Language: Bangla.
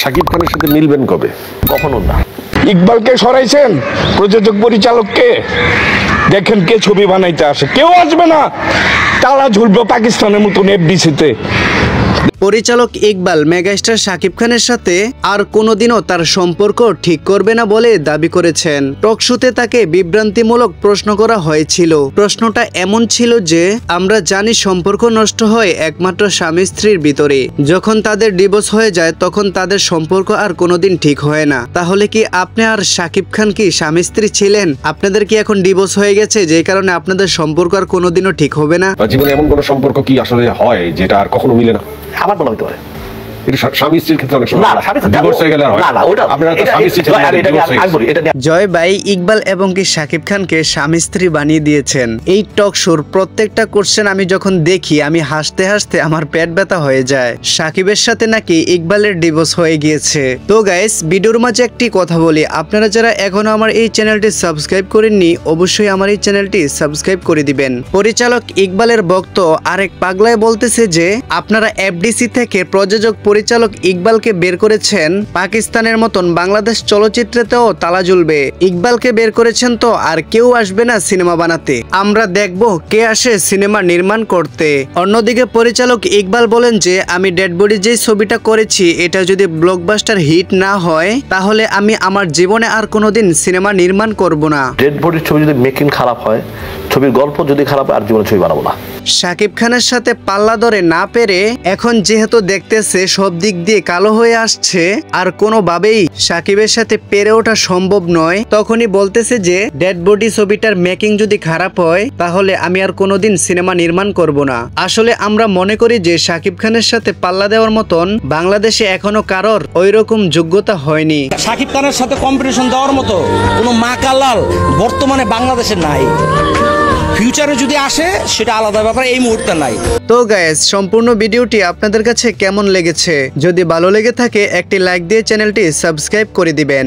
শাকিব খানের সাথে মিলবেন কবে? কখনো না। ইকবালকে সরাইছেন, প্রযোজক পরিচালককে, দেখেন কে ছবি বানাইতে আসে, কেউ আসবে না, তালা ঝুলবে পাকিস্তানের মতন এফডিসিতে। পরিচালক ইকবাল মেগাস্টার শাকিব খানের সাথে আর কোনোদিনও তার সম্পর্ক ঠিক করবে না বলে দাবি করেছেন। টকশোতে তাকে বিভ্রান্তিমূলক প্রশ্ন করা হয়েছিল। প্রশ্নটা এমন ছিল যে, আমরা জানি সম্পর্ক নষ্ট হয় একমাত্র স্বামী স্ত্রীর ভিতরে, যখন তাদের ডিভোর্স হয়ে যায় তখন তাদের সম্পর্ক আর কোনোদিন ঠিক হয় না। তাহলে কি আপনি আর শাকিব খান কি স্বামী স্ত্রী ছিলেন? আপনাদের কি এখন ডিভোর্স হয়ে গেছে যে কারণে আপনাদের সম্পর্ক আর কোনোদিনও ঠিক হবে না? জীবনে এমন কোনো সম্পর্ক কি আসলে হয় যেটা আর কখনো মিলে না? আমার মনে হতে পারে স্বামী স্ত্রীর ক্ষেত্রে অনেক সময় ডিভোর্স হয়ে গেলে হয়। আপনারা তো স্বামী স্ত্রী ছিলেন। জয় ভাই ইকবাল এবং কি শাকিব খানকে স্বামী স্ত্রী বানিয়ে দিয়েছেন। এই টক শোর প্রত্যেকটা কোশ্চেন আমি যখন দেখি আমি হাসতে হাসতে আমার পেট ব্যথা হয়ে যায়। শাকিবের সাথে নাকি ইকবালের ডিভোর্স হয়ে গিয়েছে। তো গাইস, ভিডিওর মাঝে একটি কথা বলি, আপনারা যারা এখনো আমার এই চ্যানেলটি সাবস্ক্রাইব করেননি অবশ্যই আমার এই চ্যানেলটি সাবস্ক্রাইব করে দিবেন। পরিচালক ইকবালের ভক্ত আরেক পাগলায় বলতেছে যে আপনারা এফডিসি থেকে প্রযোজক পরিচালক ইকবালকে বের করেছেন, পাকিস্তানের মতন বাংলাদেশ চলচ্চিত্রেতেও তালা ঝুলবে। ইকবালকে বের করেছেন তো আর কেউ আসবে না সিনেমা বানাতে, আমরা দেখব কে আসে সিনেমা নির্মাণ করতে। অন্যদিকে পরিচালক ইকবাল বলেন যে আমি ডেড বডি যে ছবিটা করেছি এটা যদি ব্লকবাস্টার হিট না হয় তাহলে আমি আমার জীবনে আর কোনোদিন সিনেমা নির্মাণ করব না। ডেড বডির ছবি যদি মেকিং খারাপ হয়, ছবির গল্প যদি খারাপ হয়, আর জীবনে ছবি বানাবো না। শাকিব খানের সাথে পাল্লা ধরে না পেরে এখন যেহেতু দেখতেছে সব দিক দিয়ে কালো হয়ে আসছে আর কোনোভাবেই শাকিবের সাথে পেরে ওঠা সম্ভব নয়, তখনই বলতেছে যে ডেড বডি ছবিটার মেকিং যদি খারাপ হয় তাহলে আমি আর কোনোদিন সিনেমা নির্মাণ করব না। আসলে আমরা মনে করি যে শাকিব খানের সাথে পাল্লা দেওয়ার মতন বাংলাদেশে এখনো কারোর ওইরকম যোগ্যতা হয়নি। শাকিব খানের সাথে কম্পিটিশন দেওয়ার মতো কোনো মাকালাল বর্তমানে বাংলাদেশে নাই। ফিউচারে যদি আসে সেটা আলাদা ব্যাপার, এই মুহূর্তে নাই। তো গাইস, সম্পূর্ণ ভিডিওটি আপনাদের কাছে কেমন লেগেছে? যদি ভালো লেগে থাকে একটি লাইক দিয়ে চ্যানেলটি সাবস্ক্রাইব করে দিবেন।